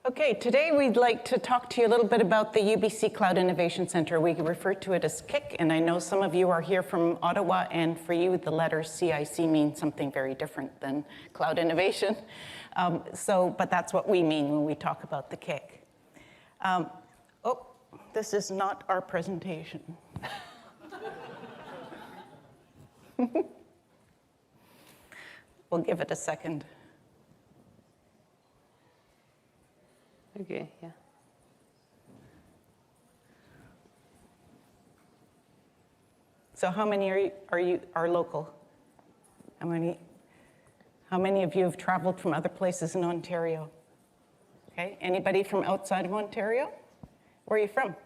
Okay, today we'd like to talk to you a little bit about the UBC Cloud Innovation Center. We refer to it as CIC, and I know some of you are here from Ottawa, and for you, the letters CIC mean something very different than cloud innovation. But that's what we mean when we talk about the CIC. Oh, this is not our presentation. We'll give it a second. Okay, yeah. So how many are local? How many of you have traveled from other places in Ontario? Okay, anybody from outside of Ontario? Where are you from?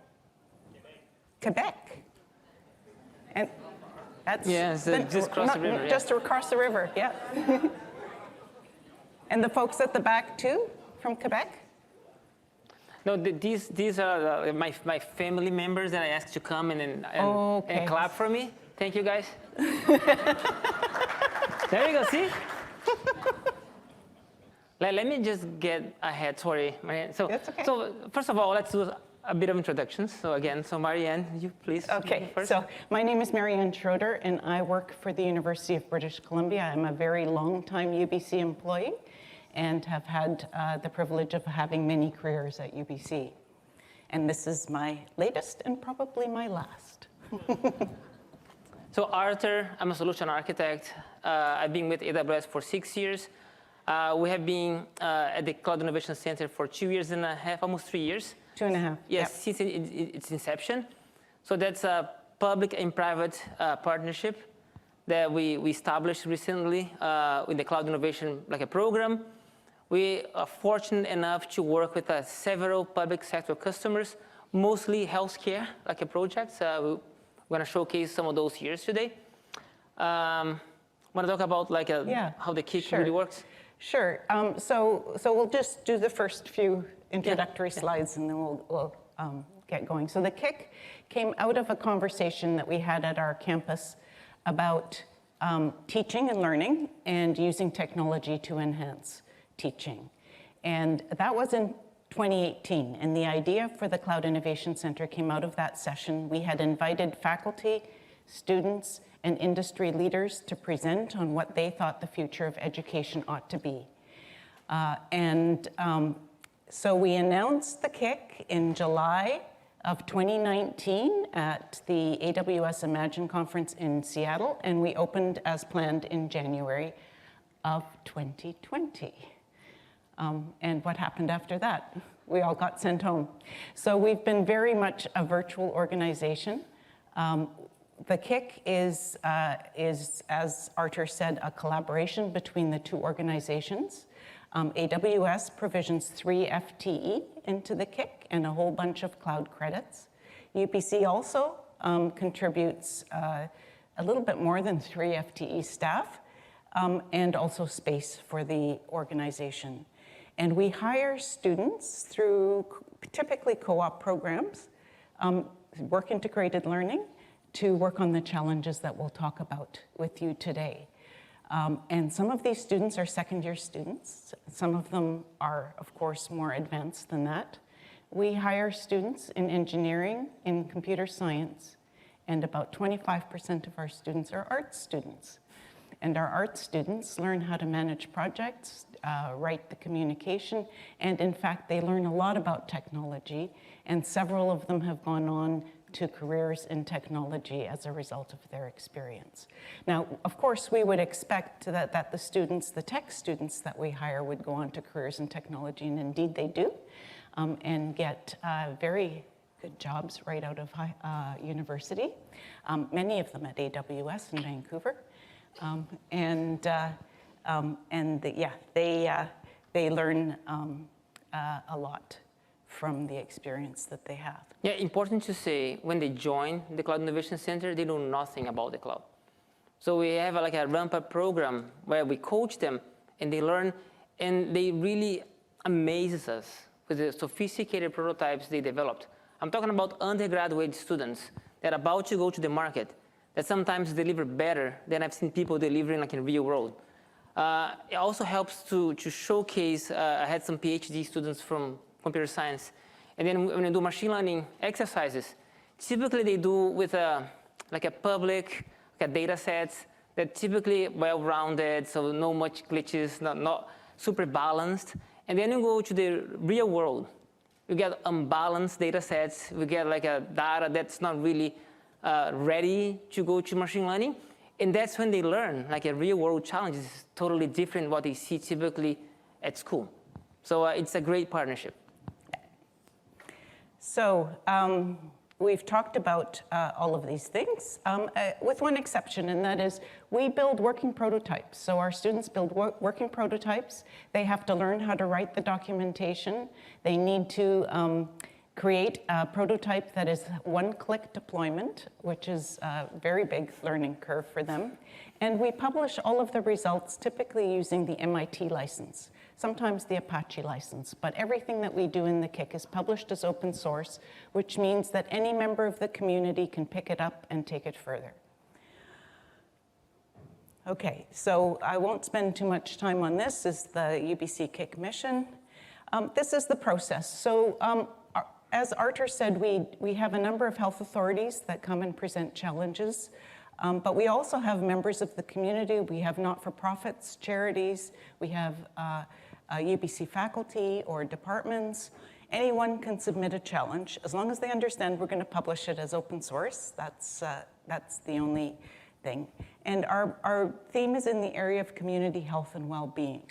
Quebec. And that's just across the river. Just across the river, yeah. And the folks at the back too, from Quebec? No, these are my family members that I asked to come and clap for me. Thank you, guys. There you go, see? Let me just get ahead, sorry, Marianne. That's okay. So first of all, let's do a bit of introductions. So again, Marianne, you please. Okay, first. so my name is Marianne Schroeder, and I work for the University of British Columbia. I'm a very long-time UBC employee and have had the privilege of having many careers at UBC. And this is my latest and probably my last. So Arthur, I'm a solution architect. I've been with AWS for 6 years. We have been at the Cloud Innovation Center for 2.5 years, almost 3 years. 2.5. Yes, yep. Since its inception. So that's a public and private partnership that we established recently with the Cloud Innovation program. We are fortunate enough to work with several public sector customers, mostly healthcare projects. We're going to showcase some of those here today. Want to talk about how the CIC really works? Sure. So we'll just do the first few introductory slides, and then we'll get going. So the CIC came out of a conversation that we had at our campus about teaching and learning and using technology to enhance teaching. And that was in 2018. And the idea for the Cloud Innovation Center came out of that session. We had invited faculty, students, and industry leaders to present on what they thought the future of education ought to be. So we announced the CIC in July of 2019 at the AWS Imagine conference in Seattle, and we opened as planned in January of 2020. And what happened after that? We all got sent home. So we've been very much a virtual organization. The CIC is, as Arthur said, a collaboration between the two organizations. AWS provisions 3 FTE into the CIC and a whole bunch of cloud credits. UBC also contributes a little bit more than 3 FTE staff and also space for the organization. And we hire students through typically co-op programs, work integrated learning, to work on the challenges that we'll talk about with you today. And some of these students are second-year students. Some of them are, of course, more advanced than that. We hire students in engineering, in computer science, and about 25% of our students are arts students. And our arts students learn how to manage projects, write the communication, and in fact, they learn a lot about technology, and several of them have gone on to careers in technology as a result of their experience. Now, of course, we would expect that the students, the tech students that we hire would go on to careers in technology, and indeed they do, and get very good jobs right out of university, many of them at AWS in Vancouver. They learn a lot from the experience that they have. Yeah, important to say, when they join the Cloud Innovation Center, they know nothing about the cloud. So we have a ramp-up program where we coach them and they learn, and they really amazes us with the sophisticated prototypes they developed. I'm talking about undergraduate students that are about to go to the market that sometimes deliver better than I've seen people delivering in real world. It also helps to showcase, I had some PhD students from computer science. And then when they do machine learning exercises, typically they do with like a public data sets that typically well-rounded, so no much glitches, not super balanced. And then you go to the real world. You get unbalanced data sets. We get like a data that's not really ready to go to machine learning. And that's when they learn, like a real world challenge is totally different what they see typically at school. So it's a great partnership. So we've talked about all of these things, with one exception, and that is we build working prototypes. So our students build working prototypes. They have to learn how to write the documentation. They need to create a prototype that is one-click deployment, which is a very big learning curve for them. And we publish all of the results typically using the MIT license, sometimes the Apache license, but everything that we do in the KIC is published as open source, which means that any member of the community can pick it up and take it further. Okay, so I won't spend too much time on this. This is the UBC KIC mission. This is the process. So as Artur said, we have a number of health authorities that come and present challenges, but we also have members of the community. We have not-for-profits, charities. We have UBC faculty or departments. Anyone can submit a challenge. As long as they understand we're going to publish it as open source, that's the only thing. And our theme is in the area of community health and well-being.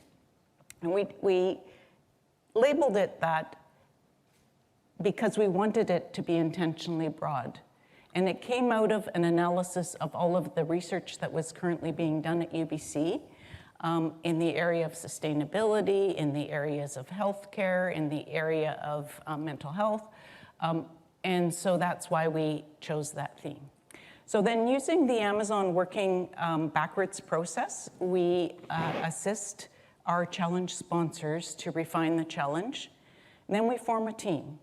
And we labeled it that because we wanted it to be intentionally broad. And it came out of an analysis of all of the research that was currently being done at UBC in the area of sustainability, in the areas of healthcare, in the area of mental health. And so that's why we chose that theme. So then using the Amazon working backwards process, we assist our challenge sponsors to refine the challenge. And then we form a team.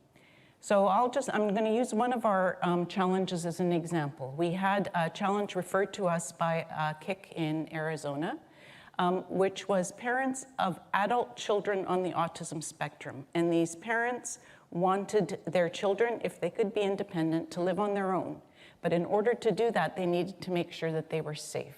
So I'm going to use one of our challenges as an example. We had a challenge referred to us by KIC in Arizona, which was parents of adult children on the autism spectrum. And these parents wanted their children, if they could be independent, to live on their own. But in order to do that, they needed to make sure that they were safe.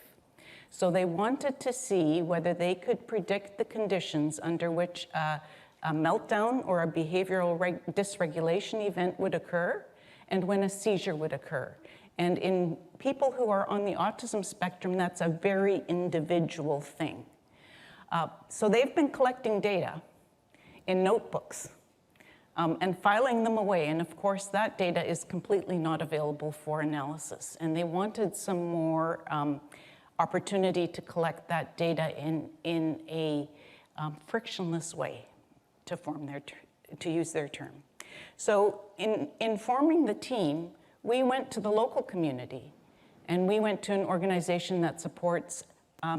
So they wanted to see whether they could predict the conditions under which a meltdown or a behavioral dysregulation event would occur, and when a seizure would occur. And in people who are on the autism spectrum, that's a very individual thing. So they've been collecting data in notebooks and filing them away. And of course, that data is completely not available for analysis. And they wanted some more opportunity to collect that data in a frictionless way, to use their term. So in forming the team, we went to the local community, and we went to an organization that supports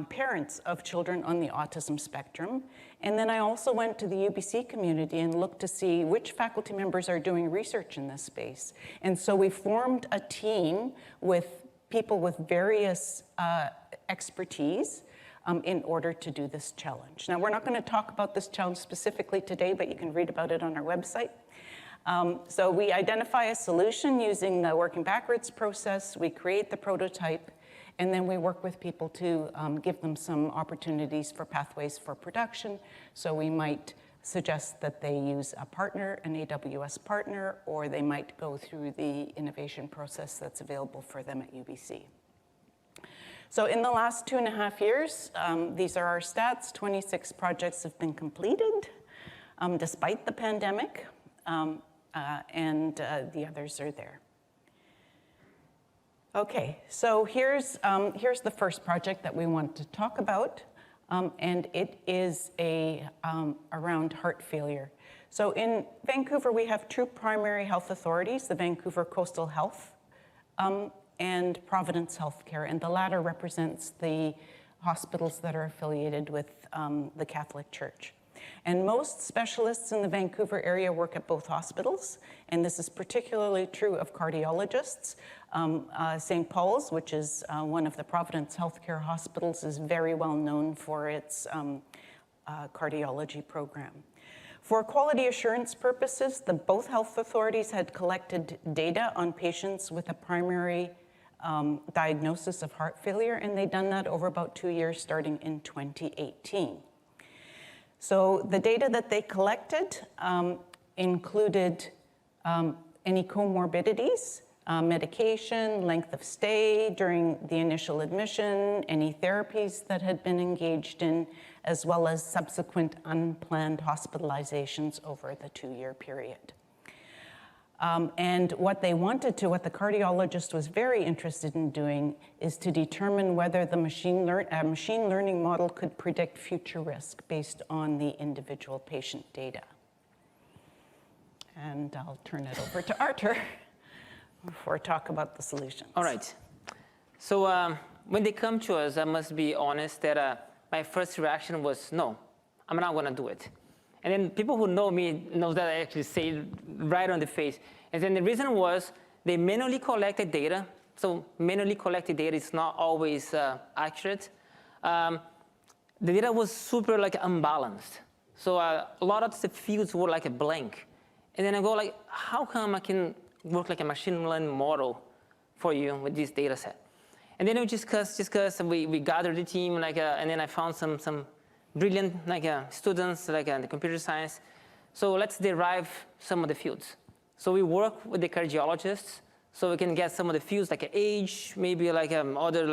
parents of children on the autism spectrum. And then I also went to the UBC community and looked to see which faculty members are doing research in this space. And so we formed a team with people with various expertise in order to do this challenge. Now, we're not going to talk about this challenge specifically today, but you can read about it on our website. So we identify a solution using the working backwards process, we create the prototype, and then we work with people to give them some opportunities for pathways for production. So we might suggest that they use a partner, an AWS partner, or they might go through the innovation process that's available for them at UBC. So in the last 2.5 years, these are our stats, 26 projects have been completed despite the pandemic, and the others are there. Okay, so here's the first project that we want to talk about, and it is around heart failure. So in Vancouver, we have two primary health authorities, the Vancouver Coastal Health and Providence Healthcare, and the latter represents the hospitals that are affiliated with the Catholic Church. And most specialists in the Vancouver area work at both hospitals, and this is particularly true of cardiologists. St. Paul's, which is one of the Providence Healthcare hospitals, is very well known for its cardiology program. For quality assurance purposes, both health authorities had collected data on patients with a primary diagnosis of heart failure, and they'd done that over about 2 years, starting in 2018. So the data that they collected included any comorbidities, medication, length of stay during the initial admission, any therapies that had been engaged in, as well as subsequent unplanned hospitalizations over the 2-year period. And what the cardiologist was very interested in doing is to determine whether the machine learning model could predict future risk based on the individual patient data. And I'll turn it over to Arthur for talk about the solutions. All right. So when they come to us, I must be honest that my first reaction was, no, I'm not going to do it. And then people who know me know that I actually say it right on the face. And then the reason was they manually collected data. So manually collected data is not always accurate. The data was super unbalanced. So a lot of the fields were like a blank. And then I go how come I can work like a machine learning model for you with this data set? And then we discuss, and we gathered the team, and then I found some brilliant students in the computer science. So let's derive some of the fields. So we work with the cardiologists, so we can get some of the fields like age, maybe other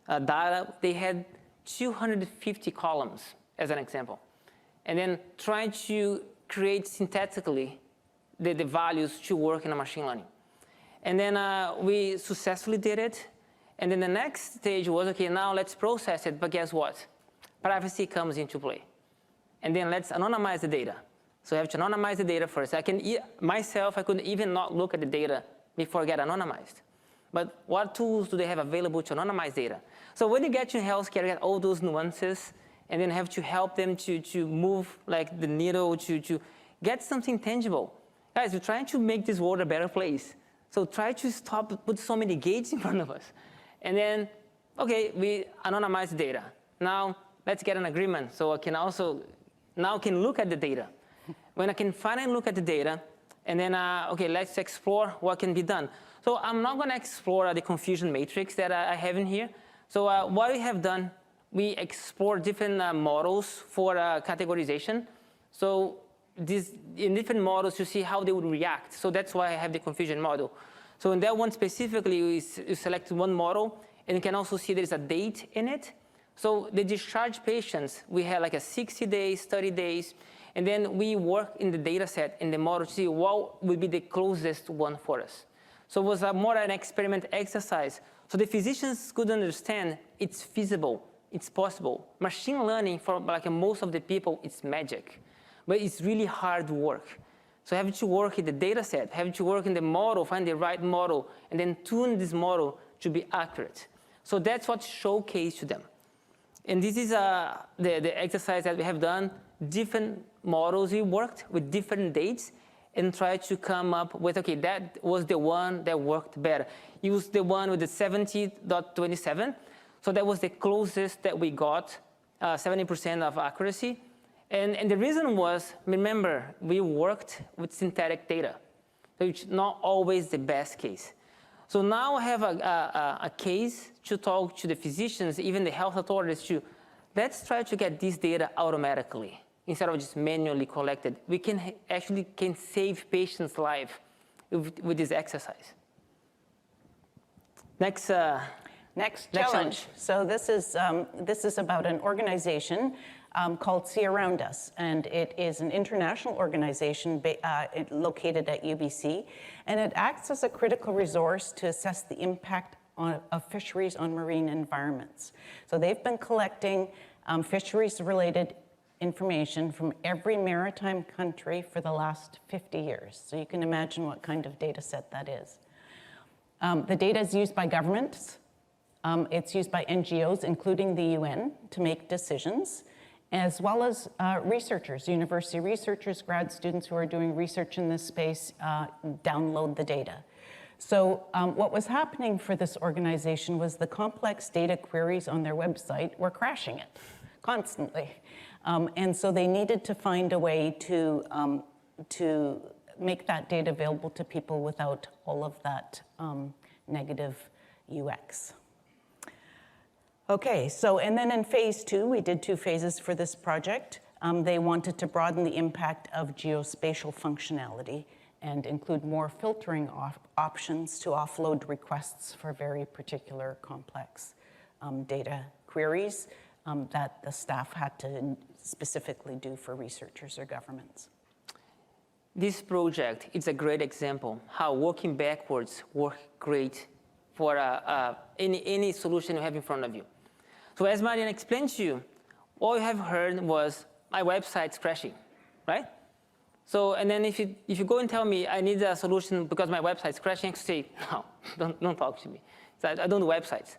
data. They had 250 columns as an example, and then try to create synthetically the values to work in a machine learning. And then we successfully did it. And then the next stage was, okay, now let's process it, but guess what? Privacy comes into play. And then let's anonymize the data. So I have to anonymize the data first. I couldn't even not look at the data before it get anonymized. But what tools do they have available to anonymize data? So when you get to healthcare, you get all those nuances, and then have to help them to move the needle, to get something tangible. Guys, we're trying to make this world a better place. So try to stop put so many gates in front of us. And then, okay, we anonymize the data. Now, let's get an agreement so I can also now can look at the data. When I can finally look at the data, and then, okay, let's explore what can be done. So I'm not going to explore the confusion matrix that I have in here. So what we have done, we explore different models for categorization. So in different models to see how they would react. So that's why I have the confusion model. So in that one specifically, you select one model, and you can also see there's a date in it. So the discharge patients, we had a 60 days, 30 days, and then we work in the data set in the model to see what would be the closest one for us. So it was more an experiment exercise. So the physicians could understand it's feasible, it's possible. Machine learning for most of the people, it's magic. But it's really hard work. So have to work in the data set, have to work in the model, find the right model, and then tune this model to be accurate. So that's what showcased to them. And this is the exercise that we have done. Different models we worked with different dates and tried to come up with, okay, that was the one that worked better. Use the one with the 70.27. So that was the closest that we got, 70% of accuracy. And the reason was, remember, we worked with synthetic data, which is not always the best case. So now I have a case to talk to the physicians, even the health authorities, to let's try to get this data automatically instead of just manually collected. We can actually save patients' lives with this exercise. Next challenge. So this is about an organization called See Around Us, and it is an international organization located at UBC, and it acts as a critical resource to assess the impact of fisheries on marine environments. So they've been collecting fisheries-related information from every maritime country for the last 50 years. So you can imagine what kind of data set that is. The data is used by governments. It's used by NGOs, including the UN, to make decisions, as well as researchers, university researchers, grad students who are doing research in this space download the data. So what was happening for this organization was the complex data queries on their website were crashing it constantly. And so they needed to find a way to make that data available to people without all of that negative UX. Okay, so, and then in phase 2, we did 2 phases for this project. They wanted to broaden the impact of geospatial functionality and include more filtering options to offload requests for very particular complex data queries that the staff had to specifically do for researchers or governments. This project is a great example how working backwards works great for any solution you have in front of you. So as Marianne explained to you, all you have heard was my website's crashing, right? So, and then if you go and tell me I need a solution because my website's crashing, I say, no, don't talk to me. So I don't do websites.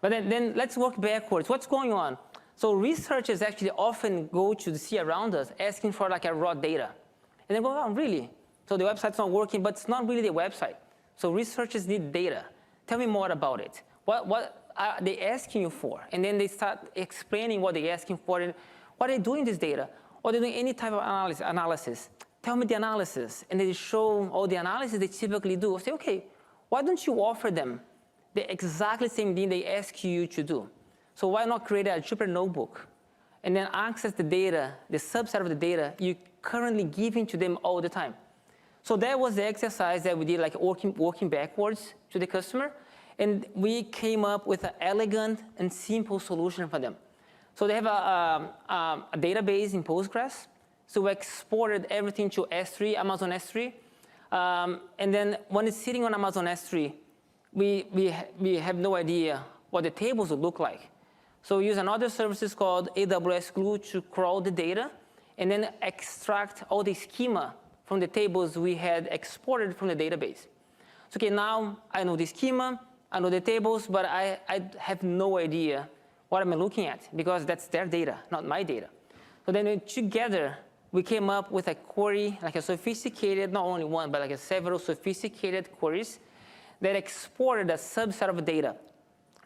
But then let's work backwards. What's going on? So researchers actually often go to see around us asking for like a raw data. And they go, oh, really? So the website's not working, but it's not really the website. So researchers need data. Tell me more about it. What are they asking you for? And then they start explaining what they're asking for and what are they doing with this data? Or they're doing any type of analysis. Tell me the analysis. And they show all the analysis they typically do. I say, okay, why don't you offer them the exactly same thing they ask you to do? So why not create a Jupyter notebook and then access the data, the subset of the data you're currently giving to them all the time? So that was the exercise that we did, like working backwards to the customer. And we came up with an elegant and simple solution for them. So they have a database in Postgres. So we exported everything to S3, Amazon S3. And then when it's sitting on Amazon S3, we have no idea what the tables would look like. So we use another services called AWS Glue to crawl the data and then extract all the schema from the tables we had exported from the database. So okay, now I know the schema, I know the tables, but I have no idea what am I looking at because that's their data, not my data. So then together, we came up with a query, like a sophisticated, not only one, but like several sophisticated queries that exported a subset of data.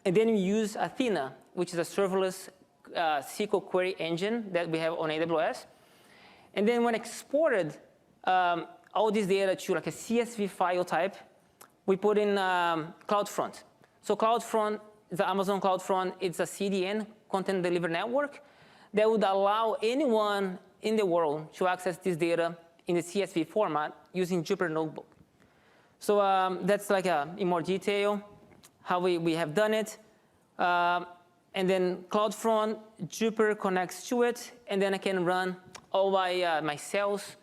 And then we use Athena, which is a serverless SQL query engine that we have on AWS. And then when exported all this data to like a CSV file type, we put in CloudFront. So CloudFront, the Amazon CloudFront, it's a CDN, Content Delivery Network, that would allow anyone in the world to access this data in the CSV format using Jupyter Notebook. So that's like in more detail how we have done it. And then CloudFront, Jupyter connects to it, and then I can run all my cells,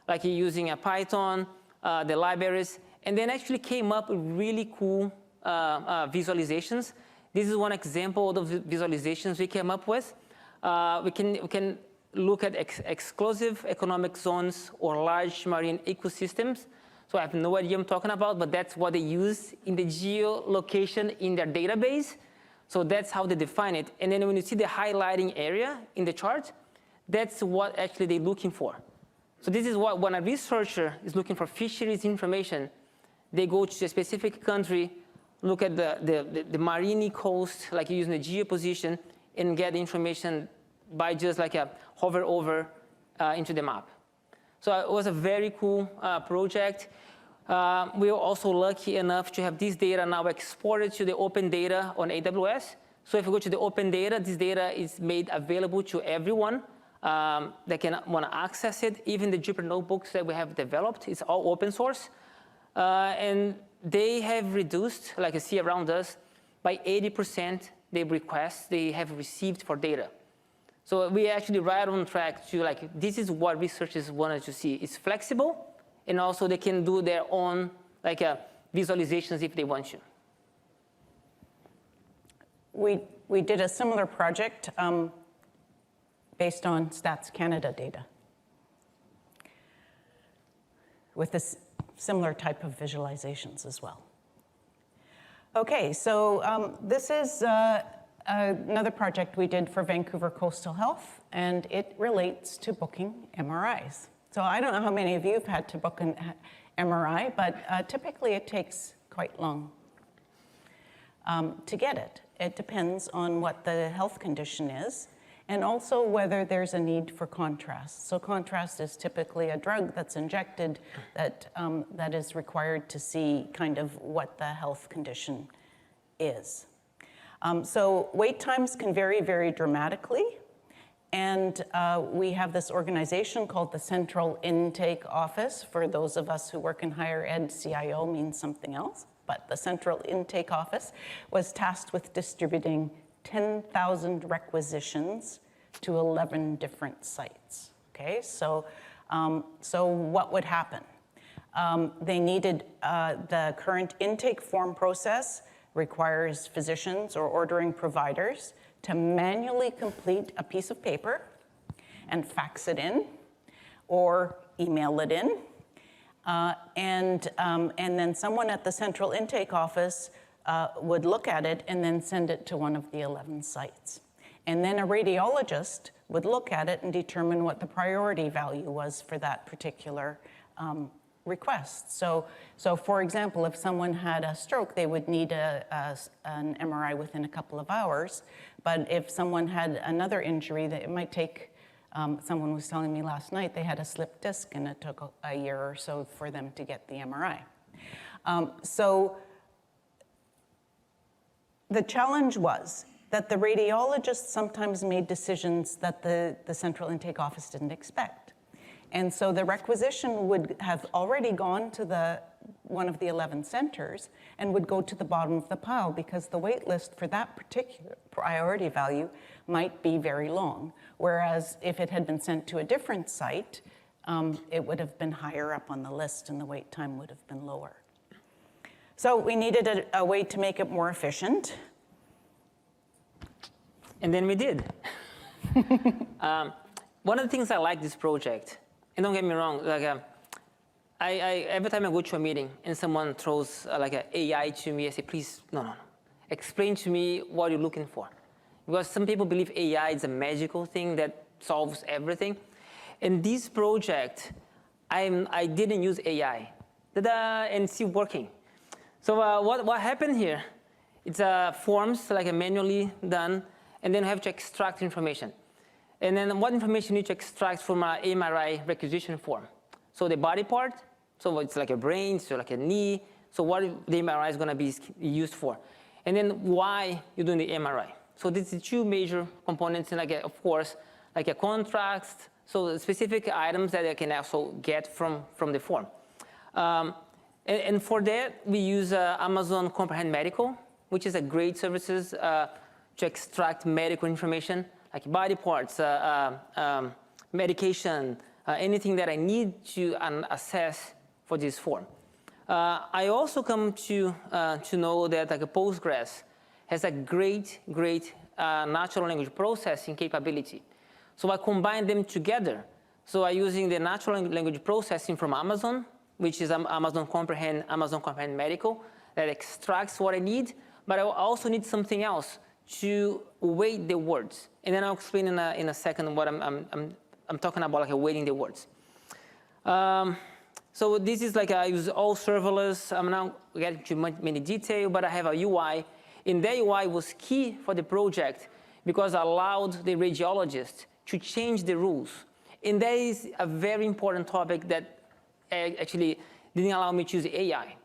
like using a Python, the libraries, and then actually came up with really cool visualizations. This is one example of the visualizations we came up with. We can look at exclusive economic zones or large marine ecosystems. So I have no idea what I'm talking about, but that's what they use in the geolocation in their database. So that's how they define it. And then when you see the highlighting area in the chart, that's what actually they're looking for. So this is what, when a researcher is looking for fisheries information, they go to a specific country, look at the marine coast, like using the geoposition, and get the information by just like a hover over into the map. So it was a very cool project. We were also lucky enough to have this data now exported to the open data on AWS. So if you go to the open data, this data is made available to everyone that can want to access it. Even the Jupyter notebooks that we have developed, it's all open source. And they have reduced, like you see around us, by 80% the requests they have received for data. So we actually right on track to like, this is what researchers wanted to see. It's flexible, and also they can do their own like visualizations if they want to. We did a similar project based on Stats Canada data with this similar type of visualizations as well. Okay, so this is another project we did for Vancouver Coastal Health, and it relates to booking MRIs. So I don't know how many of you have had to book an MRI, but typically it takes quite long to get it. It depends on what the health condition is. and also whether there's a need for contrast. So contrast is typically a drug that's injected that, that is required to see kind of what the health condition is. So wait times can vary very dramatically. And we have this organization called the Central Intake Office. For those of us who work in higher ed, CIO means something else. But the Central Intake Office was tasked with distributing 10,000 requisitions to 11 different sites. Okay, so what would happen? They needed the current intake form process requires physicians or ordering providers to manually complete a piece of paper and fax it in or email it in. And then someone at the Central Intake Office would look at it and then send it to one of the 11 sites. And then a radiologist would look at it and determine what the priority value was for that particular request. So for example, if someone had a stroke, they would need an MRI within a couple of hours. But if someone had another injury, that it might take, someone was telling me last night, they had a slipped disc and it took a year or so for them to get the MRI. So the challenge was that the radiologists sometimes made decisions that the Central Intake Office didn't expect. And so the requisition would have already gone to one of the 11 centers and would go to the bottom of the pile because the wait list for that particular priority value might be very long. Whereas if it had been sent to a different site, it would have been higher up on the list and the wait time would have been lower. So we needed a way to make it more efficient. And then we did. One of the things I like this project, and don't get me wrong, like every time I go to a meeting and someone throws like an AI to me, I say, please, no. Explain to me what you're looking for. Because some people believe AI is a magical thing that solves everything. In this project, I didn't use AI. And it's still working. So what happened here? It's forms like manually done, and then you have to extract information. And then what information you need to extract from an MRI requisition form? So the body part, so it's like a brain, so like a knee, so what the MRI is going to be used for. And then why you're doing the MRI. So these are two major components, and of course, like a contrast, so the specific items that I can also get from the form. And for that, we use Amazon Comprehend Medical, which is a great services to extract medical information, like body parts, medication, anything that I need to assess for this form. I also come to know that like Postgres has a great natural language processing capability. So I combine them together. So I'm using the natural language processing from Amazon, which is Amazon Comprehend Medical, that extracts what I need, but I also need something else to weight the words. And then I'll explain in a second what I'm talking about, like weighting the words. So this is like I use all serverless. I'm not getting too many detail, but I have a UI. And that UI was key for the project because it allowed the radiologist to change the rules. And that is a very important topic that actually didn't allow me to use AI.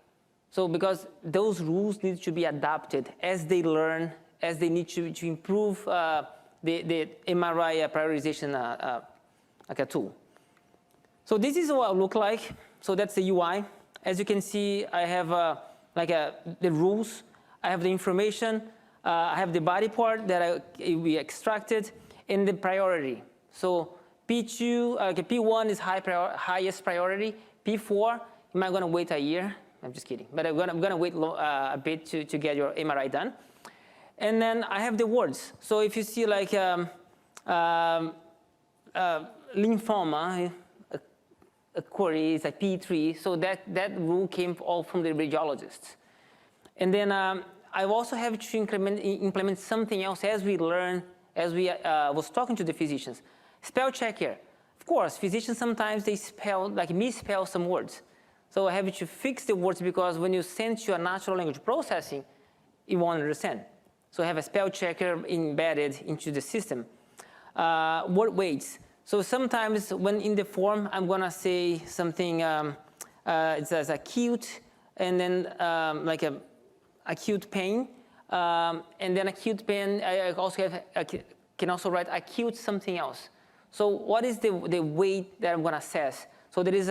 So because those rules need to be adapted as they learn, as they need to improve the MRI prioritization like a tool. So this is what it looks like. So that's the UI. As you can see, I have the rules. I have the information. I have the body part that we extracted, and the priority. So P2, P1 is highest priority. P4, am I going to wait a year? I'm just kidding. But I'm going to wait a bit to get your MRI done. And then I have the words. So if you see like lymphoma, a query is a P3, so that rule came all from the radiologists. And then I also have to implement something else as we learn, as we was talking to the physicians. Spell checker. Of course, physicians sometimes they misspell some words. So I have to fix the words because when you send to a natural language processing, it won't understand. So I have a spell checker embedded into the system. word weights. So sometimes when in the form, I'm going to say something, it's as acute, and then like a acute pain, and then acute pain, I also can also write acute something else. So what is the weight that I'm going to assess? So there is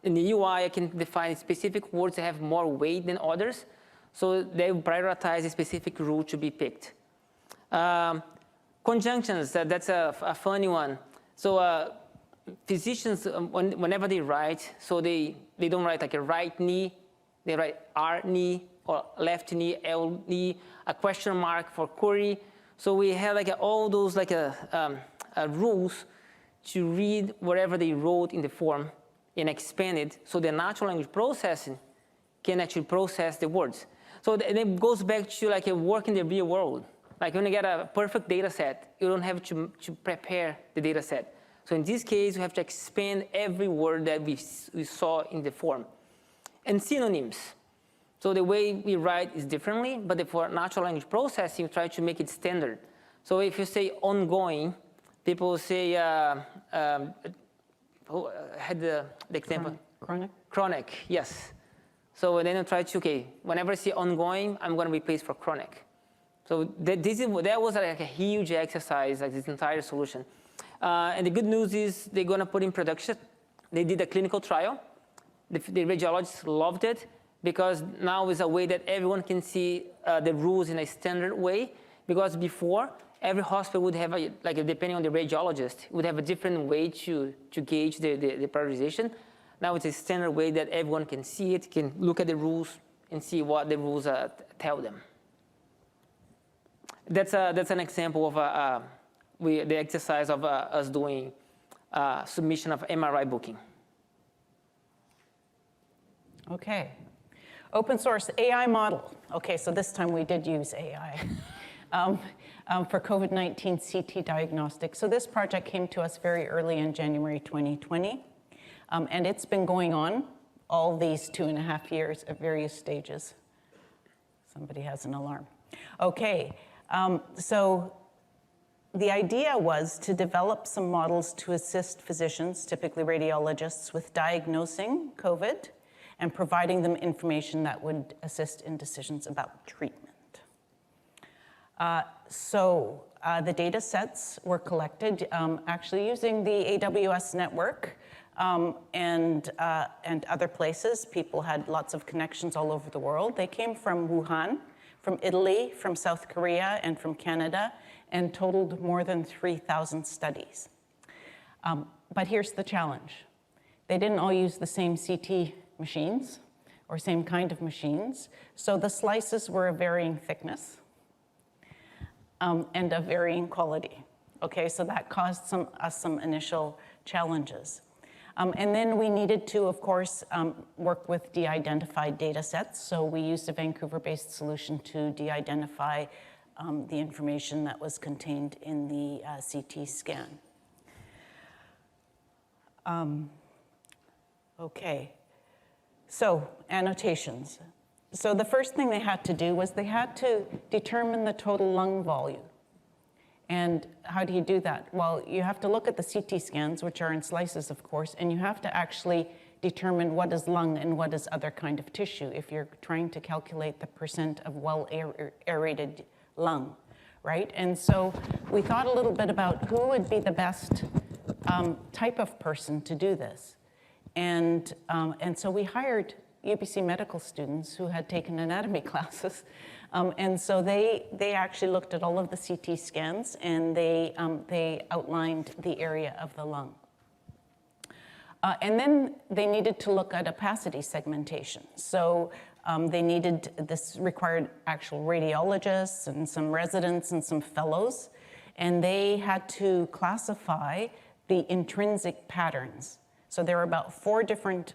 in the UI, I can define specific words that have more weight than others. So they prioritize a specific rule to be picked. Conjunctions, that's a funny one. So physicians, whenever they write, so they don't write like a right knee, they write R knee, or left knee, L knee, a question mark for query. So we have like all those like rules to read whatever they wrote in the form and expand it, so the natural language processing can actually process the words. So it goes back to like a work in the real world. Like when you get a perfect data set, you don't have to prepare the data set. So in this case, you have to expand every word that we saw in the form. And synonyms. So the way we write is differently, but for natural language processing, you try to make it standard. So if you say ongoing, people say, who had the example? Chronic? Chronic, yes. So then you try to, okay, whenever I see ongoing, I'm going to replace for chronic. So that was like a huge exercise, like this entire solution. And the good news is they're going to put in production. They did a clinical trial. The radiologists loved it because now is a way that everyone can see the rules in a standard way. Because before, every hospital would have, depending on the radiologist, would have a different way to gauge the prioritization. Now it's a standard way that everyone can see it, can look at the rules and see what the rules tell them. That's an example of the exercise of us doing submission of MRI booking. Okay. Open source AI model. Okay, so this time we did use AI for COVID-19 CT diagnostics. So this project came to us very early in January 2020, and it's been going on all these 2.5 years at various stages. Somebody has an alarm. Okay, so the idea was to develop some models to assist physicians, typically radiologists, with diagnosing COVID and providing them information that would assist in decisions about treatment. The data sets were collected actually using the AWS network and other places. People had lots of connections all over the world. They came from Wuhan, from Italy, from South Korea, and from Canada, and totaled more than 3,000 studies. But here's the challenge. They didn't all use the same CT machines or same kind of machines. So the slices were of varying thickness and of varying quality. Okay, so that caused us some initial challenges. And then we needed to, of course, work with de-identified data sets. So we used a Vancouver-based solution to de-identify the information that was contained in the CT scan. Okay, so annotations. So the first thing they had to do was they had to determine the total lung volume. And how do you do that? Well, you have to look at the CT scans, which are in slices, of course, and you have to actually determine what is lung and what is other kind of tissue if you're trying to calculate the percent of well-aerated lung, right? And so we thought a little bit about who would be the best type of person to do this. And so we hired UBC medical students who had taken anatomy classes. And so they actually looked at all of the CT scans and they outlined the area of the lung. And then they needed to look at opacity segmentation. So this required actual radiologists and some residents and some fellows. And they had to classify the intrinsic patterns. So there were about 4 different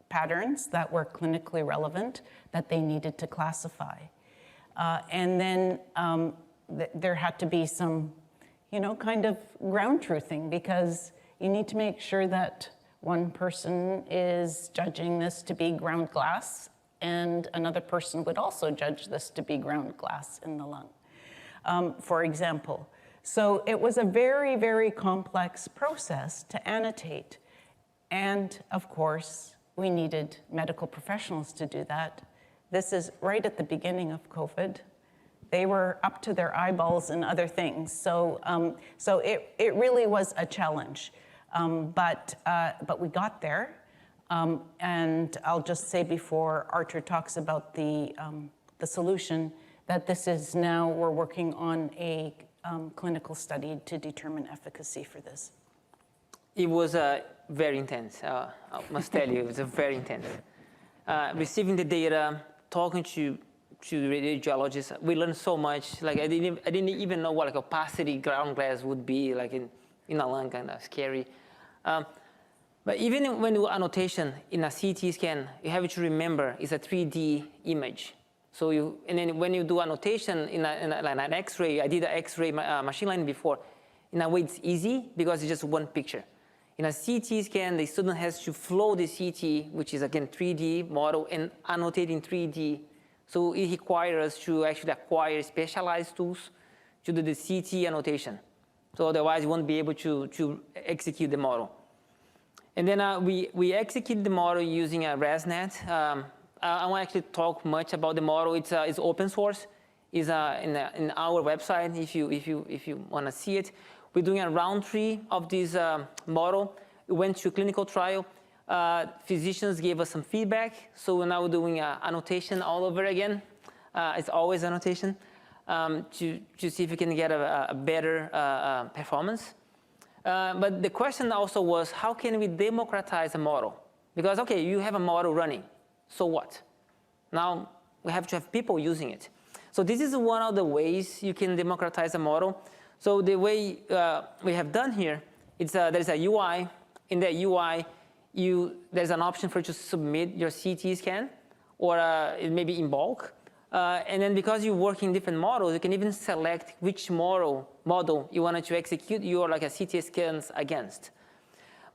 patterns that were clinically relevant that they needed to classify. And then there had to be some, kind of ground truthing, because you need to make sure that one person is judging this to be ground glass and another person would also judge this to be ground glass in the lung, for example. So it was a very, very complex process to annotate. And of course, we needed medical professionals to do that. This is right at the beginning of COVID. They were up to their eyeballs in other things. So it really was a challenge. But we got there. And I'll just say before Archer talks about the solution, that this is now, we're working on a clinical study to determine efficacy for this. It was very intense. I must tell you, it was very intense. Receiving the data, talking to radiologists, we learned so much. Like I didn't even know what like opacity ground glass would be like in a lung, kind of scary. But even when you do annotation in a CT scan, you have to remember it's a 3D image. So and then when you do annotation in an X-ray, I did an X-ray machine learning before. In a way, it's easy because it's just one picture. In a CT scan, the student has to flow the CT, which is again 3D model, and annotate in 3D. So it requires us to actually acquire specialized tools to do the CT annotation. So otherwise, you won't be able to execute the model. And then we execute the model using a ResNet. I won't actually talk much about the model. It's open source. It's in our website if you want to see it. We're doing a round 3 of this model. We went to clinical trial. Physicians gave us some feedback. So we're now doing annotation all over again. It's always annotation to see if we can get a better performance. But the question also was, how can we democratize a model? Because, okay, you have a model running. So what? Now we have to have people using it. So this is one of the ways you can democratize a model. So the way we have done here, there's a UI. In that UI, there's an option for you to submit your CT scan, or it may be in bulk. And then because you work in different models, you can even select which model you wanted to execute your like a CT scans against.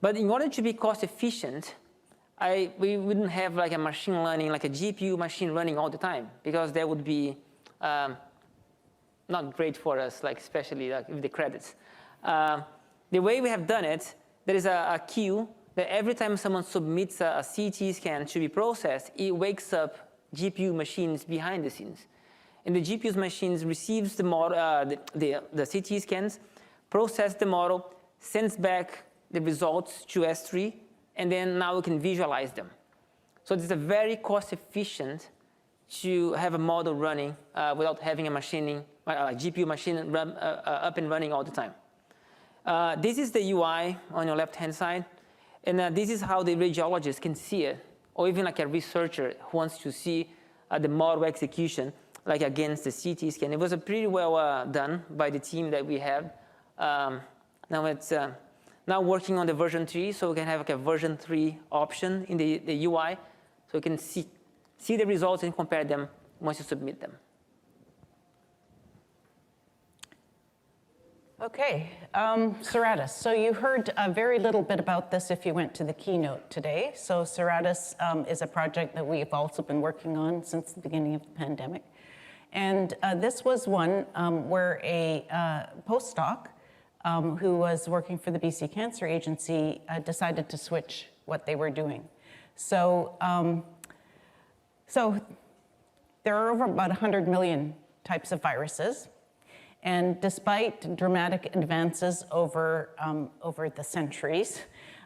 But in order to be cost efficient, we wouldn't have like a machine learning, like a GPU machine running all the time, because that would be not great for us, like especially like with the credits. The way we have done it, there is a queue that every time someone submits a CT scan to be processed, it wakes up GPU machines behind the scenes. And the GPU machines receives the model, the CT scans, process the model, sends back the results to S3, and then now we can visualize them. So it's a very cost efficient to have a model running without having a GPU machine up and running all the time. This is the UI on your left-hand side. And this is how the radiologist can see it, or even like a researcher who wants to see the model execution, like against the CT scan. It was pretty well done by the team that we have. Now it's now working on the version 3, so we can have like a version 3 option in the UI, so you can see the results and compare them once you submit them. Okay, Ceratus. So you heard very little bit about this if you went to the keynote today. So Ceratus is a project that we've also been working on since the beginning of the pandemic. And this was one where a postdoc who was working for the BC Cancer Agency decided to switch what they were doing. So, there are over about 100 million types of viruses. And despite dramatic advances over the centuries,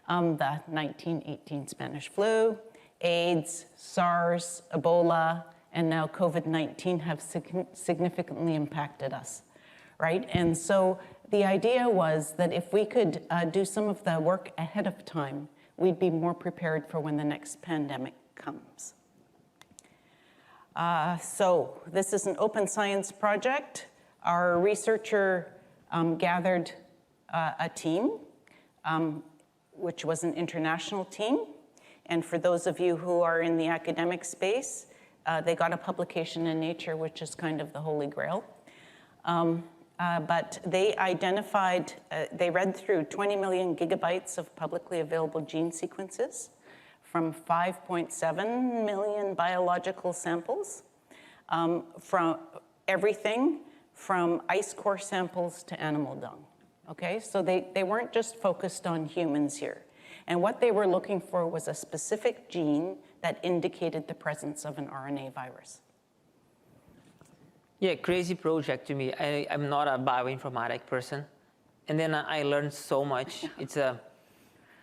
the 1918 Spanish flu, AIDS, SARS, Ebola, and now COVID-19 have significantly impacted us, right? And so the idea was that if we could do some of the work ahead of time, we'd be more prepared for when the next pandemic comes. So this is an open science project. Our researcher gathered a team, which was an international team. And for those of you who are in the academic space, they got a publication in Nature, which is kind of the holy grail. But they identified, they read through 20 million gigabytes of publicly available gene sequences from 5.7 million biological samples, from everything from ice core samples to animal dung. Okay, so they weren't just focused on humans here. And what they were looking for was a specific gene that indicated the presence of an RNA virus. Yeah, crazy project to me. I'm not a bioinformatic person. And then I learned so much. It's a,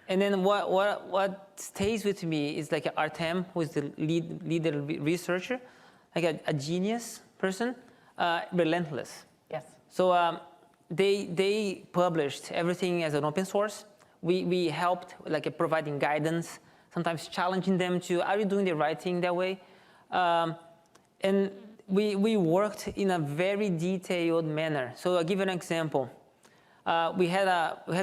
and then what stays with me is like Artem, who is the leader researcher, like a genius person, relentless. Yes. So they published everything as an open source. We helped like providing guidance, sometimes challenging them to, are you doing the right thing that way? And we worked in a very detailed manner. So I'll give you an example. We had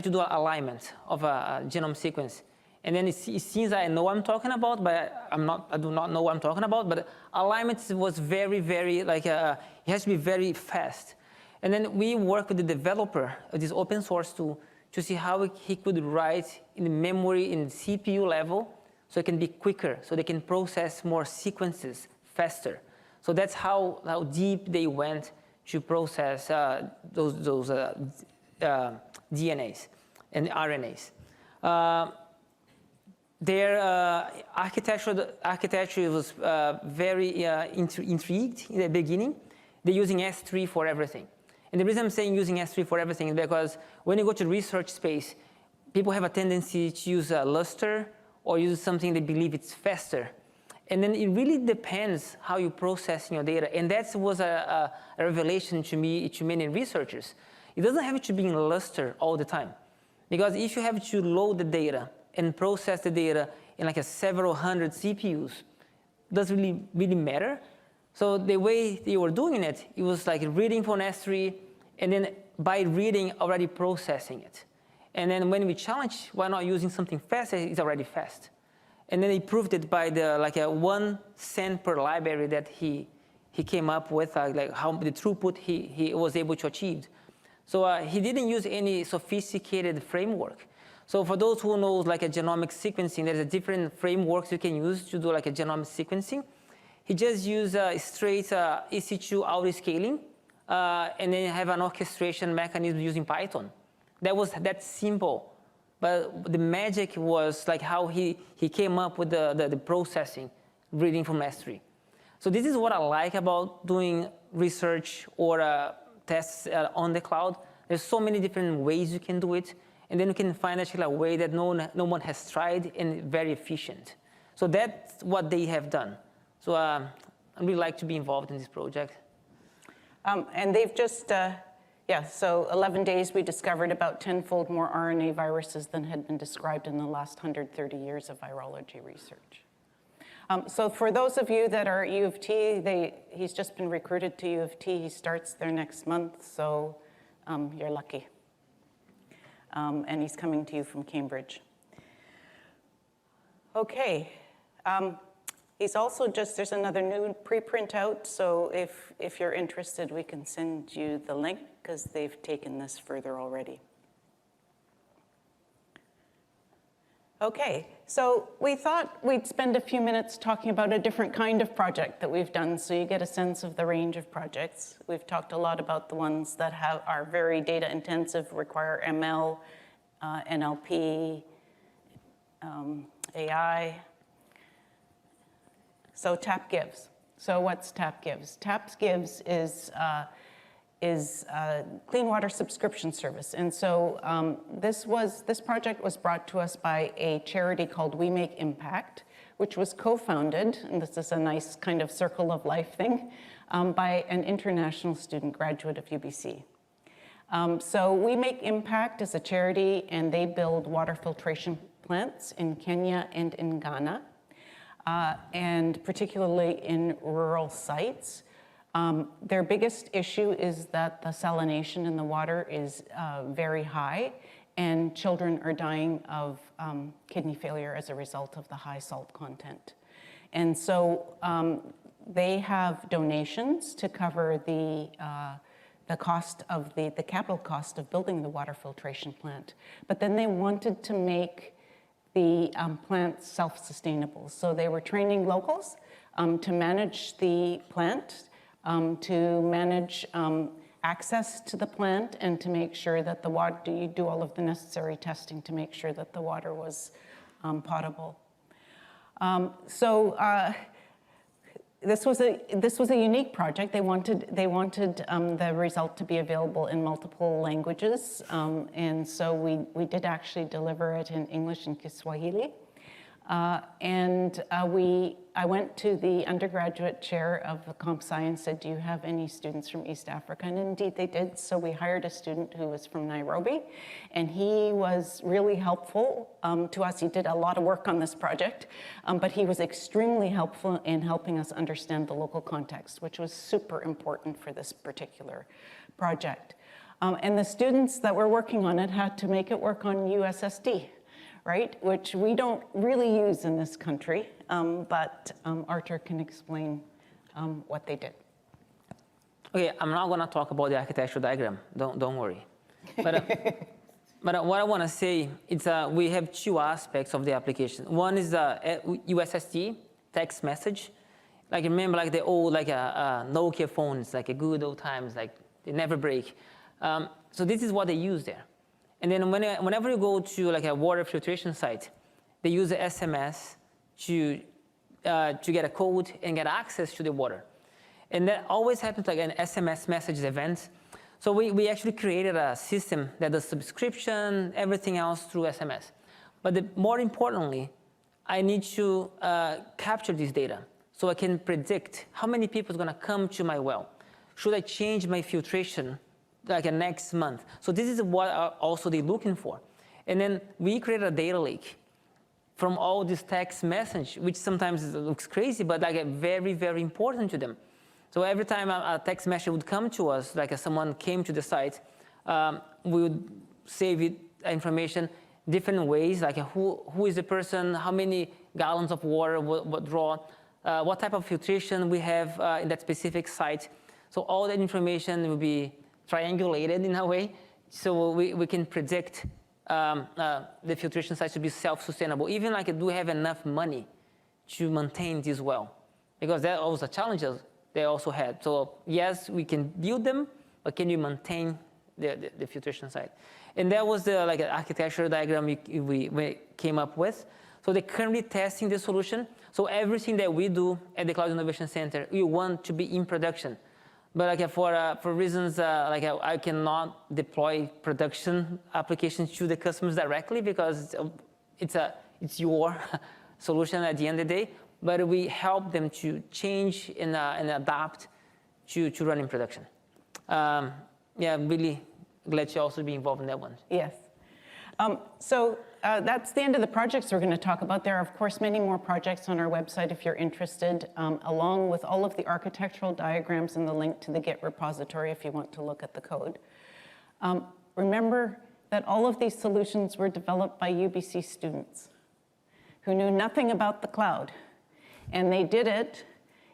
to do an alignment of a genome sequence. And then it seems I know what I'm talking about, but I do not know what I'm talking about. But alignment was very, very, like, it has to be very fast. And then we worked with the developer of this open source tool to see how he could write in the memory in the CPU level so it can be quicker, so they can process more sequences faster. So that's how deep they went to process those DNAs and RNAs. Their architecture was very intrigued in the beginning. They're using S3 for everything. And the reason I'm saying using S3 for everything is because when you go to research space, people have a tendency to use a Lustre or use something they believe it's faster. And then it really depends how you process your data. And that was a revelation to me, to many researchers. It doesn't have to be in Lustre all the time. Because if you have to load the data and process the data in like several hundred CPUs, it doesn't really matter. So the way they were doing it, it was like reading from S3, and then by reading, already processing it. And then when we challenge why not using something faster, it's already fast. And then he proved it by the like a 1 cent per library that he came up with, like how the throughput he was able to achieve. So he didn't use any sophisticated framework. So for those who know like a genomic sequencing, there's a different frameworks you can use to do like a genomic sequencing. He just used straight EC2 auto-scaling, and then have an orchestration mechanism using Python. That's simple. But the magic was like how he came up with the processing, reading from S3. So this is what I like about doing research or tests on the cloud. There's so many different ways you can do it. And then you can find actually a way that no one has tried and very efficient. So that's what they have done. So I'd really like to be involved in this project. And they've just, so 11 days we discovered about 10-fold more RNA viruses than had been described in the last 130 years of virology research. So for those of you that are at U of T, he's just been recruited to U of T. He starts there next month, so you're lucky. And he's coming to you from Cambridge. Okay. He's also there's another new preprint out, so if you're interested, we can send you the link, because they've taken this further already. Okay, so we thought we'd spend a few minutes talking about a different kind of project that we've done, so you get a sense of the range of projects. We've talked a lot about the ones that are very data intensive, require ML, NLP, AI. So TAP Gives. So what's TAP Gives? TAP Gives is a clean water subscription service. And so this project was brought to us by a charity called We Make Impact, which was co-founded, and this is a nice kind of circle of life thing, by an international student graduate of UBC. So We Make Impact is a charity, and they build water filtration plants in Kenya and in Ghana. And particularly in rural sites. Their biggest issue is that the salination in the water is very high, and children are dying of kidney failure as a result of the high salt content. And so they have donations to cover the cost of the capital cost of building the water filtration plant. But then they wanted to make the plant self-sustainable. So they were training locals to manage the plant, to manage access to the plant and to make sure that the water, you do all of the necessary testing to make sure that the water was potable. This was a unique project. They wanted the result to be available in multiple languages, and so we did actually deliver it in English and Kiswahili. I went to the undergraduate chair of the comp sci and said, do you have any students from East Africa? And indeed they did. So we hired a student who was from Nairobi, and he was really helpful to us. He did a lot of work on this project, but he was extremely helpful in helping us understand the local context, which was super important for this particular project. And the students that were working on it had to make it work on USSD. Right, which we don't really use in this country, but Arthur can explain what they did. Okay, I'm not going to talk about the architectural diagram. Don't worry. But what I want to say is we have two aspects of the application. One is USSD text message. Like remember, like the old Nokia phones, like a good old times, like they never break. So this is what they use there. And then whenever you go to like a water filtration site, they use the SMS to get a code and get access to the water. And that always happens like an SMS message event. So we actually created a system that does subscription, everything else through SMS. But more importantly, I need to capture this data so I can predict how many people are going to come to my well. Should I change my filtration like next month? So this is what also they're looking for. And then we created a data lake from all this text message, which sometimes looks crazy, but like very, very important to them. So every time a text message would come to us, like someone came to the site, we would save it, information different ways, like who is the person, how many gallons of water, what draw, what type of filtration we have in that specific site. So all that information will be triangulated in a way, so we can predict the filtration sites to be self-sustainable, even like do we have enough money to maintain this well, because that was a challenge they also had. So yes, we can build them, but can you maintain the filtration site? And that was the like architectural diagram we came up with. So they're currently testing the solution. So everything that we do at the Cloud Innovation Center, we want to be in production. But like for reasons like I cannot deploy production applications to the customers directly because it's your solution at the end of the day. But we help them to change and adapt to run in production. Yeah, I'm really glad to also be involved in that one. Yes. That's the end of the projects we're going to talk about. There are, of course, many more projects on our website if you're interested, along with all of the architectural diagrams and the link to the Git repository if you want to look at the code. Remember that all of these solutions were developed by UBC students who knew nothing about the cloud. And they did it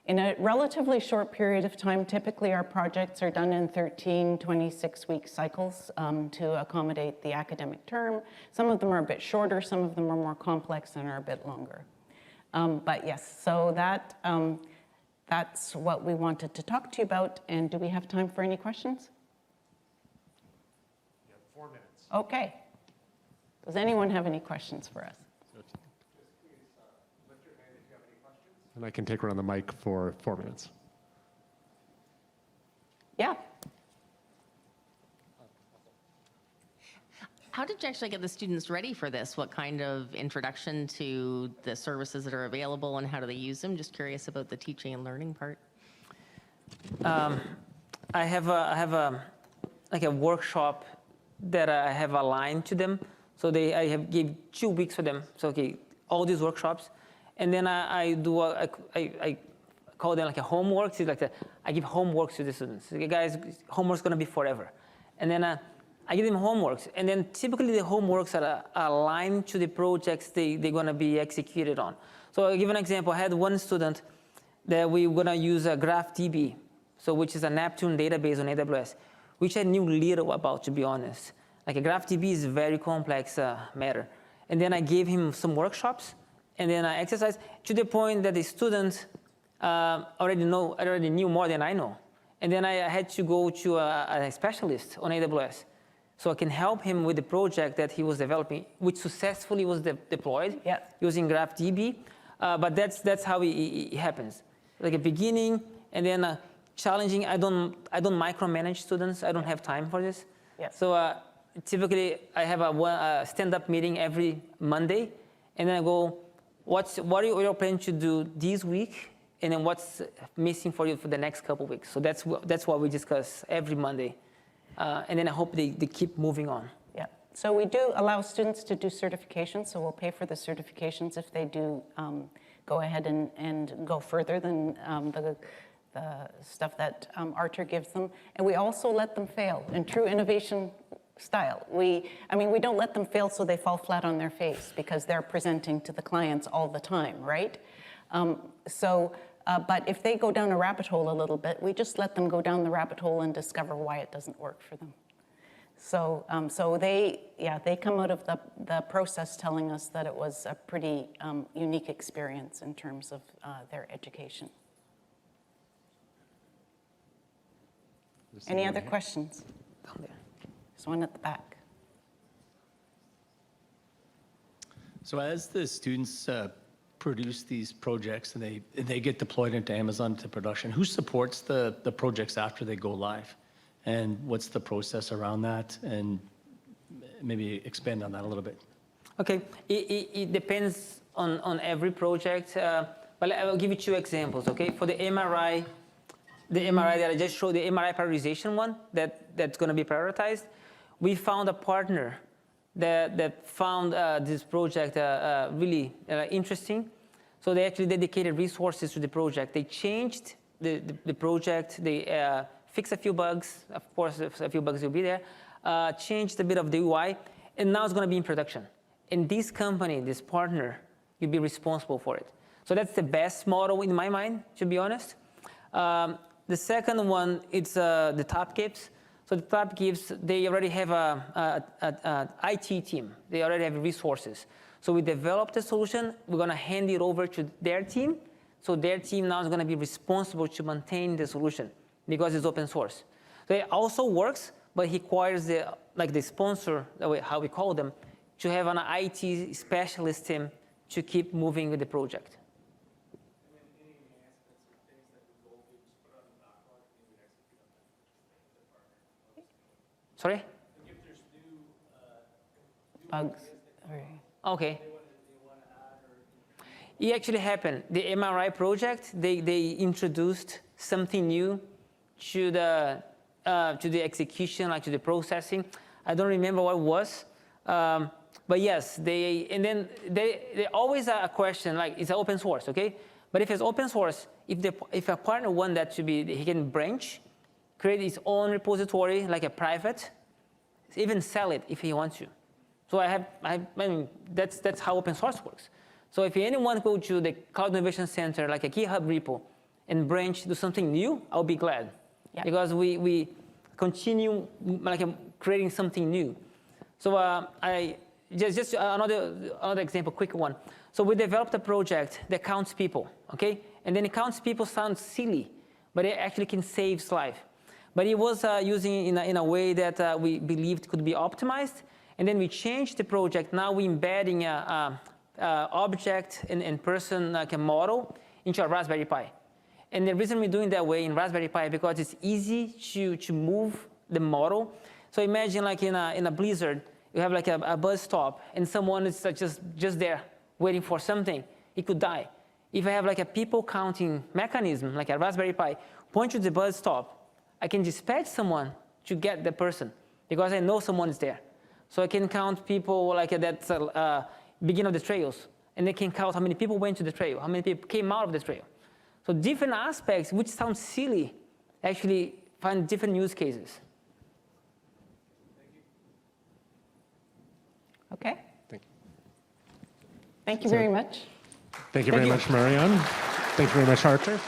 in a relatively short period of time. Typically, our projects are done in 13, 26-week cycles to accommodate the academic term. Some of them are a bit shorter, some of them are more complex and are a bit longer. But yes, so that's what we wanted to talk to you about. And do we have time for any questions? You have 4 minutes. Okay. Does anyone have any questions for us? And I can take around the mic for 4 minutes. Yeah. How did you actually get the students ready for this? What kind of introduction to the services that are available and how do they use them? Just curious about the teaching and learning part. I have like a workshop that I have aligned to them. So I have gave 2 weeks for them. So okay, all these workshops. And then I call them like a homework. It's like I give homeworks to the students. Okay, guys, homework's gonna be forever. And then I give them homeworks. And then typically the homeworks are aligned to the projects they're gonna be executed on. So I'll give an example. I had one student that we were gonna use a GraphDB, so which is a Neptune database on AWS, which I knew little about, to be honest. Like a GraphDB is a very complex matter. And then I gave him some workshops. And then I exercised to the point that the students already knew more than I know. And then I had to go to a specialist on AWS. So I can help him with the project that he was developing, which successfully was deployed using GraphDB. But that's how it happens. Like a beginning, and then challenging. I don't micromanage students. I don't have time for this. So typically, I have a stand-up meeting every Monday, and then I go, what are you planning to do this week? And then what's missing for you for the next couple weeks? So that's what we discuss every Monday. And then I hope they keep moving on. Yeah. So we do allow students to do certifications. So we'll pay for the certifications if they do go ahead and go further than the stuff that Arthur gives them. And we also let them fail in true innovation style. We don't let them fail so they fall flat on their face because they're presenting to the clients all the time, right? But if they go down a rabbit hole a little bit, we just let them go down the rabbit hole and discover why it doesn't work for them. So they come out of the process telling us that it was a pretty unique experience in terms of their education. Any other questions? Down there. There's one at the back. So as the students produce these projects and they get deployed into Amazon to production, who supports the projects after they go live? And what's the process around that? And maybe expand on that a little bit. Okay, it depends on every project. But I will give you 2 examples, okay? For the MRI that I just showed, the MRI prioritization one, that's gonna be prioritized, we found a partner that found this project really interesting. So they actually dedicated resources to the project. They changed the project, they fixed a few bugs, of course a few bugs will be there, changed a bit of the UI, and now it's gonna be in production. And this company, this partner, will be responsible for it. So that's the best model in my mind, to be honest. The second one, it's the Top Gives. So the Top Gives, they already have a IT team. They already have resources. So we developed a solution. We're going to hand it over to their team. So their team now is going to be responsible to maintain the solution because it's open source. So it also works, but it requires the sponsor, how we call them, to have an IT specialist team to keep moving with the project. Sorry? If there's new Bugs. Okay. It actually happened. The MRI project, they introduced something new to the execution, like to the processing. I don't remember what it was, but yes, they always a question like it's open source, okay? But if it's open source, if a partner wants that to be, he can branch, create his own repository, like a private, even sell it if he wants to. So I mean, that's how open source works. So if anyone go to the Cloud Innovation Center, like a GitHub repo, and branch, do something new, I'll be glad. Yeah. Because we continue like creating something new. So I just another example, quick one. So we developed a project that counts people, okay? And then it counts people sounds silly, but it actually can save life. But it was using in a way that we believed could be optimized. And then we changed the project. Now we're embedding a object and person like a model into a Raspberry Pi. And the reason we're doing that way in Raspberry Pi because it's easy to move the model. So imagine like in a blizzard, you have like a bus stop and someone is just there waiting for something, it could die. If I have like a people counting mechanism, like a Raspberry Pi, point to the bus stop, I can dispatch someone to get the person because I know someone is there. So I can count people like that's beginning of the trails, and they can count how many people went to the trail, how many people came out of the trail. So different aspects, which sound silly, actually find different use cases. Okay. Thank you. Thank you very much. Thank you very much, Marianne. Thank you very much, Arthur.